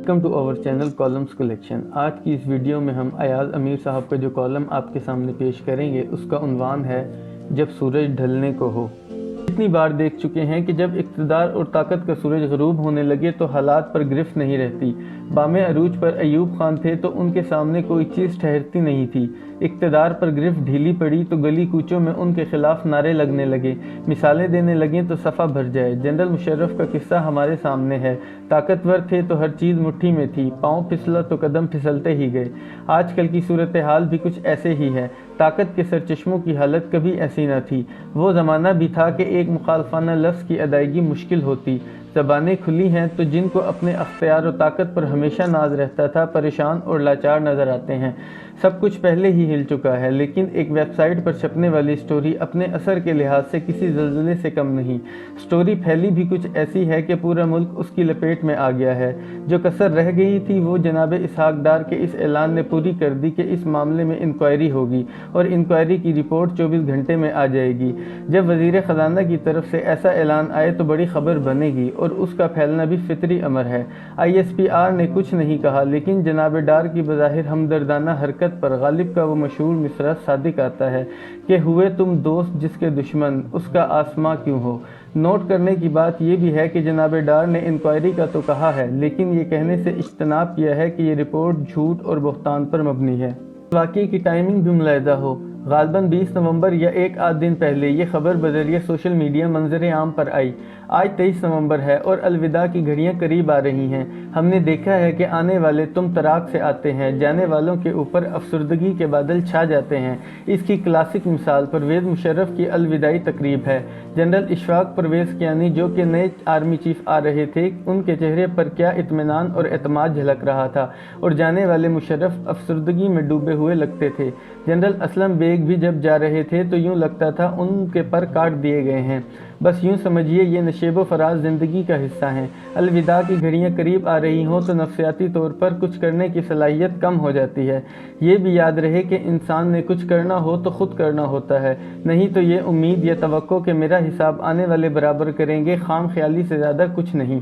Welcome to our channel columns collection. आज की इस वीडियो में हम अयाज अमीर साहब का जो कॉलम आपके सामने पेश करेंगे उसका उन्वान है जब सूरज ढलने को हो। इतनी बार देख चुके हैं कि जब इक़्तिदार और ताकत का सूरज ग़रूब होने लगे तो हालात पर गिरफ्त नहीं रहती। बामे अरूज पर अयूब खान थे तो उनके सामने कोई चीज़ ठहरती नहीं थी। इक़्तिदार पर गिरफ्त ढीली पड़ी तो गली कूचों में उनके खिलाफ नारे लगने लगे, मिसालें देने लगे तो सफ़ा भर जाए। जनरल मुशर्रफ का किस्सा हमारे सामने है। ताकतवर थे तो हर चीज़ मुट्ठी में थी, पाँव फिसला तो कदम फिसलते ही गए। आजकल की सूरत हाल भी कुछ ऐसे ही है। ताकत के सरचश्मों की हालत कभी ऐसी न थी। वो ज़माना भी था कि एक मुखालफाना लफ्ज़ की अदायगी मुश्किल होती। ज़बानें खुली हैं तो जिनको अपने अख्तियार और ताकत पर हमेशा नाज रहता था परेशान और लाचार नज़र आते हैं। सब कुछ पहले ही हिल चुका है, लेकिन एक वेबसाइट पर छपने वाली स्टोरी अपने असर के लिहाज से किसी ज़लज़ले से कम नहीं। स्टोरी फैली भी कुछ ऐसी है कि पूरा मुल्क उसकी लपेट में आ गया है। जो कसर रह गई थी वो जनाब इसहाक डार के इस ऐलान ने पूरी कर दी कि इस मामले में इंक्वायरी होगी और इंक्वायरी की रिपोर्ट 24 घंटे में आ जाएगी। जब वज़ीर ख़ज़ाना की तरफ से ऐसा ऐलान आए तो बड़ी खबर बनेगी और उसका फैलना भी फितरी अमर है। ISPR ने कुछ नहीं कहा, लेकिन जनाब डार की बज़ाहिर हमदर्दाना हरकत पर गालिब का वो मशहूर मिसरा सादिक आता है कि हुए तुम दोस्त जिसके दुश्मन उसका आसमां क्यों हो। नोट करने की बात यह भी है कि जनाब डार ने इंक्वायरी का तो कहा है, लेकिन ये कहने से इज्तनाब किया है कि ये रिपोर्ट झूठ और बहतान पर मबनी है। वाक़ई की टाइमिंग भी मुलाहिदा हो। गालबन 20 नवंबर या एक आध दिन पहले ये खबर बज़रिए सोशल मीडिया मंजर आम पर आई। आज 23 नवंबर है और अलविदा की घड़ियां करीब आ रही हैं। हमने देखा है कि आने वाले तुम तराक से आते हैं, जाने वालों के ऊपर अफसरदगी के बादल छा जाते हैं। इसकी क्लासिक मिसाल परवेज़ मुशर्रफ की अलविदाई तकरीब है। जनरल इशफाक परवेज़ कियानी जो कि नए आर्मी चीफ आ रहे थे, उनके चेहरे पर क्या इत्मीनान और एतमाद झलक रहा था और जाने वाले मुशर्रफ अफसरदगी में डूबे हुए लगते थे। जनरल असलम बेग भी जब जा रहे थे तो यूँ लगता था उनके पर काट दिए गए हैं। बस यूँ समझिए ये नशेबो फराज ज़िंदगी का हिस्सा हैं। अलविदा की घड़ियाँ करीब आ रही हों तो नफ्सियाती तौर पर कुछ करने की सलाहियत कम हो जाती है। ये भी याद रहे कि इंसान ने कुछ करना हो तो ख़ुद करना होता है, नहीं तो ये उम्मीद या तवक्को कि मेरा हिसाब आने वाले बराबर करेंगे, खाम ख्याली से ज़्यादा कुछ नहीं।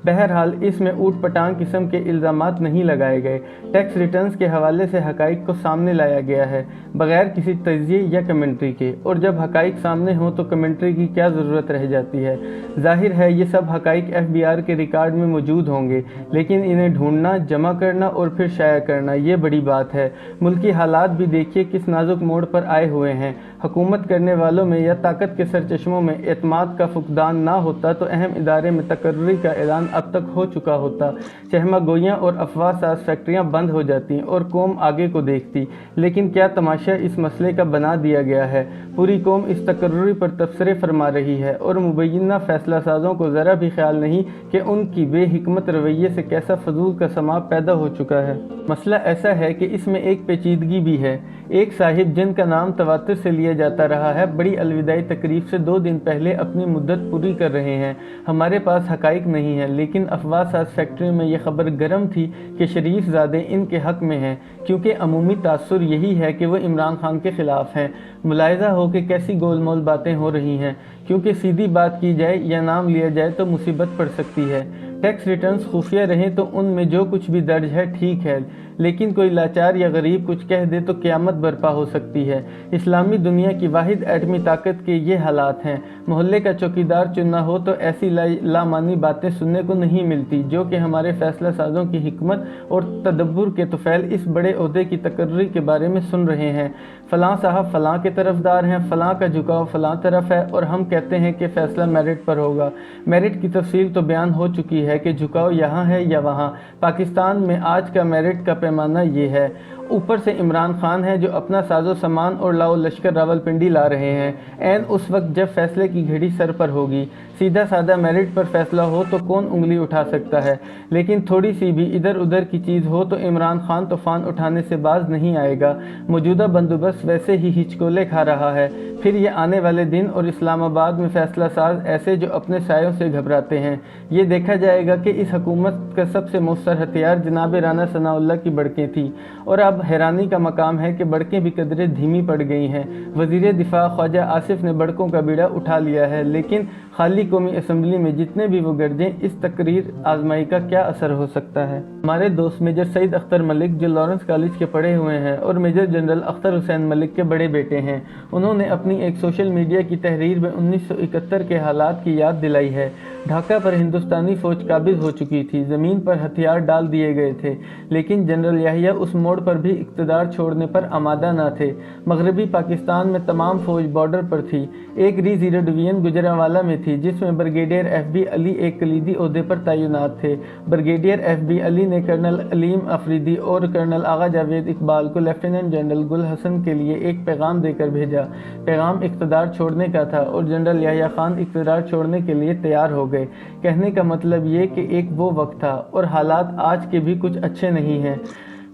बहरहाल इसमें ऊट पटांग किस्म के इल्ज़ामात नहीं लगाए गए। टैक्स रिटर्न्स के हवाले से हक़ाइक़ को सामने लाया गया है बग़ैर किसी तज़िये या कमेंट्री के, और जब हक़ाइक़ सामने हों तो कमेंट्री की क्या ज़रूरत रह जाती है। ज़ाहिर है ये सब हक़ाइक़ FBR के रिकॉर्ड में मौजूद होंगे, लेकिन इन्हें ढूंढना, जमा करना और फिर शाया करना ये बड़ी बात है। मुल्की हालात भी देखिए किस नाजुक मोड़ पर आए हुए हैं। हुकूमत करने वालों में या ताकत के सरचश्मों में एतमाद का फुकदान ना होता तो अहम इदारे में तकर्री का ऐलान अब तक हो चुका होता। चहमा गोइयाँ और अफवाह साज फैक्ट्रियाँ बंद हो जाती और कौम आगे को देखती। लेकिन क्या तमाशा इस मसले का बना दिया गया है। पूरी कौम इस तकर्री पर तबसरे फरमा रही है और मुबैना फैसला साजों को ज़रा भी ख्याल नहीं कि उनकी बेहिकमत रवैये से कैसा फजूल का समा पैदा हो चुका है। मसला ऐसा है कि इसमें एक पेचीदगी भी है। एक साहिब जिनका नाम तवातर से लिया जाता रहा है, बड़ी अलविदाई तकरीब से 2 दिन पहले अपनी मुद्दत पूरी कर रहे हैं। हमारे पास हक़ाइक़ नहीं है, लेकिन अफवाह साज फैक्ट्री में यह खबर गर्म थी कि शरीफ ज़ादे इनके हक़ में हैं, क्योंकि अमूमी तासुर यही है कि वो इमरान खान के ख़िलाफ़ हैं। मुलाहिज़ा हो कि कैसी गोलमोल बातें हो रही हैं, क्योंकि सीधी बात की जाए या नाम लिया जाए तो मुसीबत पड़ सकती है। टैक्स रिटर्न्स खुफिया रहें तो उनमें जो कुछ भी दर्ज है ठीक है, लेकिन कोई लाचार या गरीब कुछ कह दे तो क़यामत बर्पा हो सकती है। इस्लामी दुनिया की वाहिद एटमी ताकत के ये हालात हैं। मोहल्ले का चौकीदार चुनना हो तो ऐसी लामानी बातें सुनने को नहीं मिलती जो कि हमारे फैसला साजों की हिकमत और तदब्बुर के तुफैल इस बड़े ओहदे की तकर्री के बारे में सुन रहे हैं। फ़लाँ साहब फ़लाँ के तरफदार हैं, फ़लाँ का झुकाव फ़लाँ तरफ है और हम कहते हैं कि फ़ैसला मेरिट पर होगा। मेरिट की तफसील तो बयान हो चुकी है कि झुकाव यहाँ है या वहाँ। पाकिस्तान में आज का मेरिट का पैमाना ये है। ऊपर से इमरान खान है जो अपना साजो सामान और लाओ लश्कर रावलपिंडी ला रहे हैं ऐन उस वक्त जब फैसले की घड़ी सर पर होगी। सीधा साधा मेरिट पर फैसला हो तो कौन उंगली उठा सकता है, लेकिन थोड़ी सी भी इधर उधर की चीज़ हो तो इमरान खान तूफ़ान उठाने से बाज नहीं आएगा। मौजूदा बंदोबस्त वैसे ही हिचकोले खा रहा है। फिर ये आने वाले दिन और इस्लामाबाद में फैसला साज ऐसे जो अपने सायों से घबराते हैं। ये देखा जाएगा कि इस हुकूमत का सबसे मौसर हथियार जनाब राना सनाउल्लाह की बड़कें थी, और अब हैरानी का मकाम है कि बड़कें भी कदरें धीमी पड़ गई हैं। वज़ीर दिफा ख्वाजा आसिफ ने बड़कों का बीड़ा उठा लिया है, लेकिन खाली कौमी असम्बली में जितने भी वो गरजें, इस तकरीर आजमाई का क्या असर हो सकता है। हमारे दोस्त मेजर सईद अख्तर मलिक जो लॉरेंस कॉलेज के पढ़े हुए हैं और मेजर जनरल अख्तर हुसैन मलिक के बड़े बेटे हैं, उन्होंने अपनी एक सोशल मीडिया की तहरीर में 1971 के हालात की याद दिलाई है। ढाका पर हिंदुस्तानी फौज काबिज हो चुकी थी, ज़मीन पर हथियार डाल दिए गए थे, लेकिन जनरल याहिया उस मोड़ पर भी इक़्तिदार छोड़ने पर आमादा न थे। मगरबी पाकिस्तान में तमाम फौज बॉर्डर पर थी। एक री-0 डिवीज़न गुजरांवाला में थी, जिसमें ब्रिगेडियर FB अली एक कलीदी ओहदे पर तैनात थे। ब्रिगेडियर FB अली ने कर्नल अलीम अफरीदी और कर्नल आगा जावेद इकबाल को लेफ्टिनेंट जनरल गुल हसन के लिए एक पैगाम देकर भेजा। पैगाम इक़्तिदार छोड़ने का था और जनरल याहिया खान इक़्तिदार छोड़ने के लिए तैयार हो गए। कहने का मतलब ये कि एक वो वक्त था और हालात आज के भी कुछ अच्छे नहीं हैं।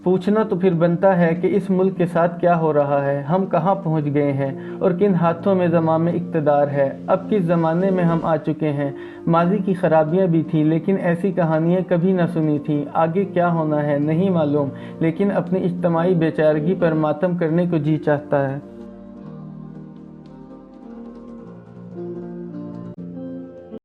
पूछना तो फिर बनता है कि इस मुल्क के साथ क्या हो रहा है, हम कहाँ पहुँच गए हैं और किन हाथों में ज़माम इक़्तिदार है। अब किस ज़माने में हम आ चुके हैं। माजी की खराबियाँ भी थीं, लेकिन ऐसी कहानियाँ कभी न सुनी थीं। आगे क्या होना है नहीं मालूम, लेकिन अपनी इज्तिमाई बेचारगी पर मातम करने को जी चाहता है।